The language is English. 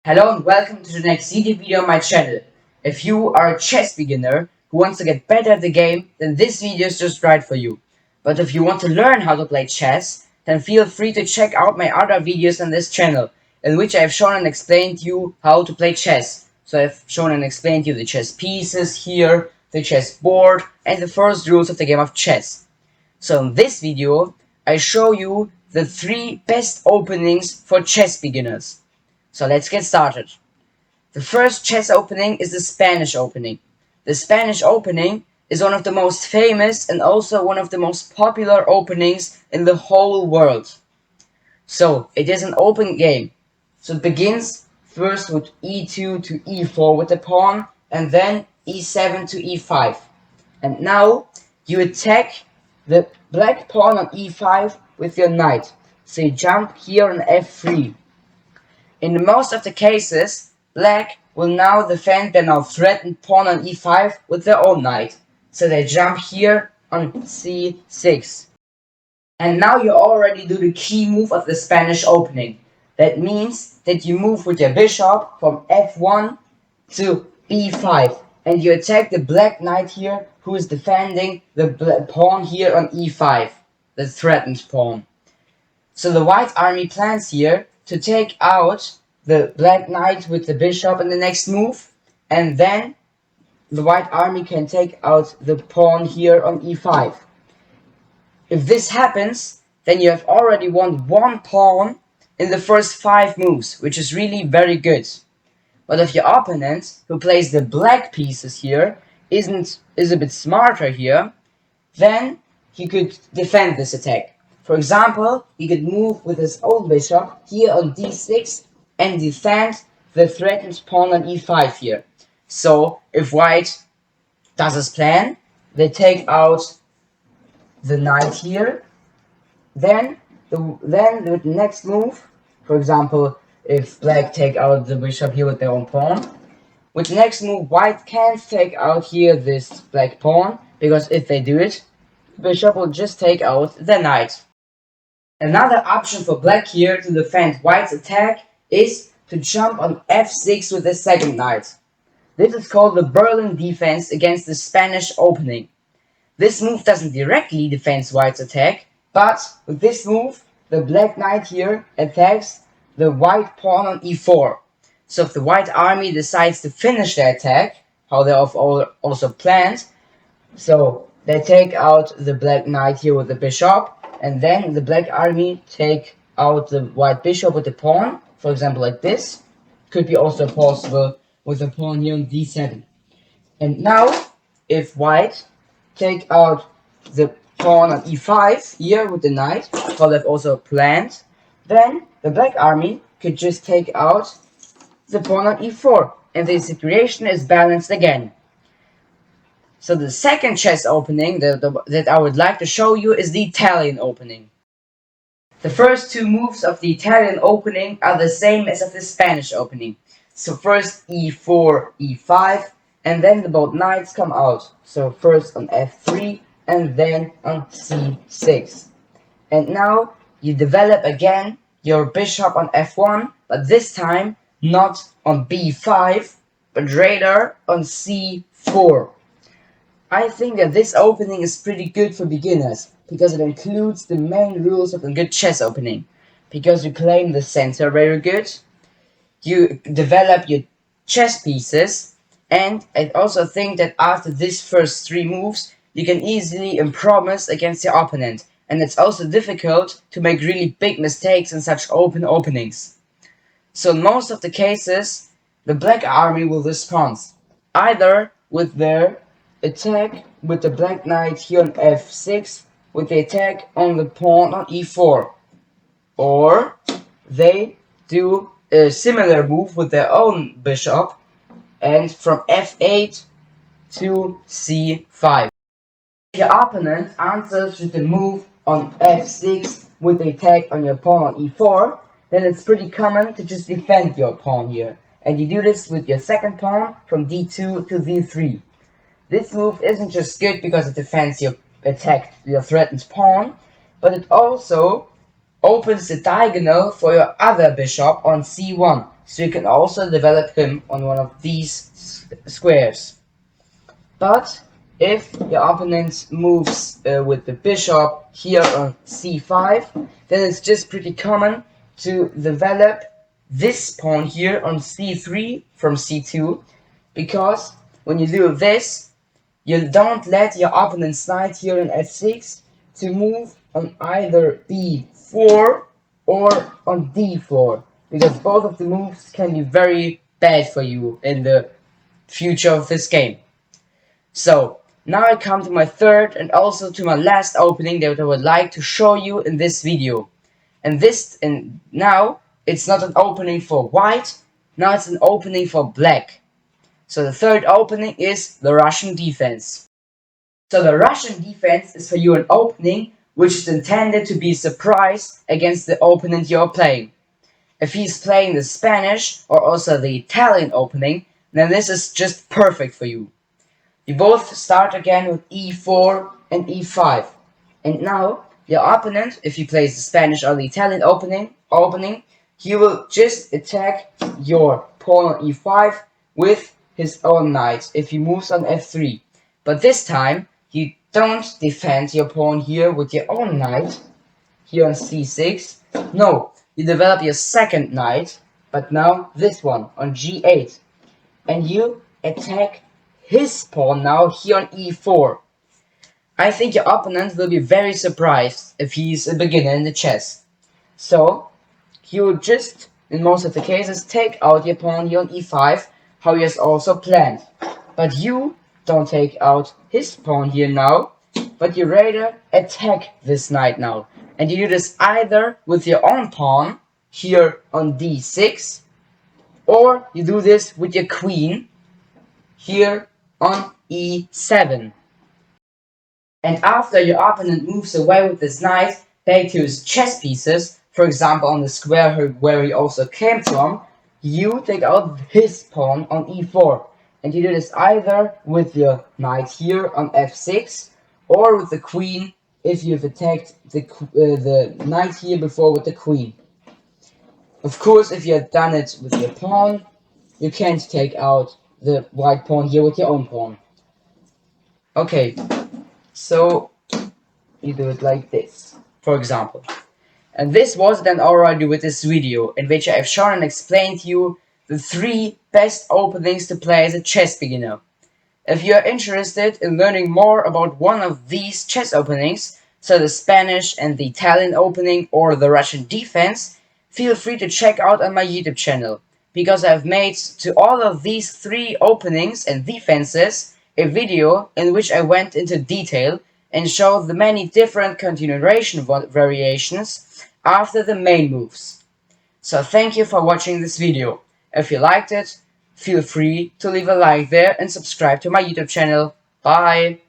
Hello and welcome to the next video on my channel. If you are a chess beginner who wants to get better at the game, then this video is just right for you. But if you want to learn how to play chess, then feel free to check out my other videos on this channel, in which I have shown and explained to you how to play chess. So I've shown and explained to you the chess pieces here, the chess board, and the first rules of the game of chess. So in this video, I show you the 3 best openings for chess beginners. So let's get started. The first chess opening is the Spanish opening. The Spanish opening is one of the most famous and also one of the most popular openings in the whole world. So it is an open game. So it begins first with e2 to e4 with the pawn and then e7 to e5. And now you attack the black pawn on e5 with your knight. So you jump here on f3. In most of the cases, black will now defend their now threatened pawn on e5 with their own knight. So they jump here on c6. And now you already do the key move of the Spanish opening. That means that you move with your bishop from f1 to b5. And you attack the black knight here who is defending the pawn here on e5. The threatened pawn. So the white army plans here to take out the black knight with the bishop in the next move, and then the white army can take out the pawn here on e5. If this happens, then you have already won one pawn in the first 5 moves, which is really very good. But if your opponent, who plays the black pieces here, is a bit smarter here, then he could defend this attack. For example, he could move with his own bishop here on d6 and defend the threatened pawn on e5 here. So if white does his plan, they take out the knight here, then the next move, for example, if black take out the bishop here with their own pawn, with the next move white can't take out here this black pawn, because if they do it, the bishop will just take out the knight. Another option for black here to defend white's attack is to jump on f6 with the second knight. This is called the Berlin defense against the Spanish opening. This move doesn't directly defend white's attack, but with this move, the black knight here attacks the white pawn on e4. So if the white army decides to finish their attack, how they have also planned, so they take out the black knight here with the bishop, and then the black army take out the white bishop with the pawn, for example like this. Could be also possible with the pawn here on d7. And now, if white take out the pawn on e5 here with the knight, how they've also planned, then the black army could just take out the pawn on e4, and the situation is balanced again. So the second chess opening that I would like to show you is the Italian opening. The first 2 moves of the Italian opening are the same as of the Spanish opening. So first e4, e5, and then the both knights come out. So first on f3 and then on c6. And now you develop again your bishop on f1, but this time not on b5, but rather on c4. I think that this opening is pretty good for beginners, because it includes the main rules of a good chess opening. Because you claim the center very good, you develop your chess pieces, and I also think that after these first 3 moves, you can easily improve against your opponent, and it's also difficult to make really big mistakes in such open openings. So in most of the cases, the black army will respond, either with their attack with the black knight here on f6, with the attack on the pawn on e4, or they do a similar move with their own bishop and from f8 to c5. If your opponent answers with the move on f6 with the attack on your pawn on e4, then it's pretty common to just defend your pawn here, and you do this with your second pawn from d2 to d3. This move isn't just good because it defends your threatened pawn, but it also opens the diagonal for your other bishop on c1. so you can also develop him on one of these squares. But if your opponent moves with the bishop here on c5, then it's just pretty common to develop this pawn here on c3 from c2, because when you do this, you don't let your opponent's knight here on f6 to move on either b4 or on d4, because both of the moves can be very bad for you in the future of this game. So now I come to my third and also to my last opening that I would like to show you in this video. And now it's not an opening for white, now it's an opening for black. So the third opening is the Russian defense. So the Russian defense is for you an opening which is intended to be a surprise against the opponent you're playing. If he's playing the Spanish or also the Italian opening, then this is just perfect for you. You both start again with e4 and e5. And now, your opponent, if he plays the Spanish or the Italian opening, he will just attack your pawn on e5 with his own knight if he moves on f3. But this time, you don't defend your pawn here with your own knight, here on c6. No, you develop your second knight, but now this one on g8. And you attack his pawn now here on e4. I think your opponent will be very surprised if he's a beginner in the chess. So, he will just, in most of the cases, take out your pawn here on e5, how he has also planned. But you don't take out his pawn here now, but you rather attack this knight now. And you do this either with your own pawn here on d6, or you do this with your queen here on e7. And after your opponent moves away with this knight back to his chess pieces, for example on the square where he also came from, you take out his pawn on e4. And you do this either with your knight here on f6 or with the queen if you've attacked the knight here before with the queen. Of course, if you have done it with your pawn, you can't take out the white pawn here with your own pawn. Okay, so you do it like this, for example. And this was then already with this video, in which I have shown and explained to you the 3 best openings to play as a chess beginner. If you are interested in learning more about one of these chess openings, so the Spanish and the Italian opening or the Russian defense, feel free to check out on my YouTube channel, because I have made to all of these 3 openings and defenses a video in which I went into detail and showed the many different continuation variations after the main moves. So thank you for watching this video. If you liked it, feel free to leave a like there and subscribe to my YouTube channel. Bye!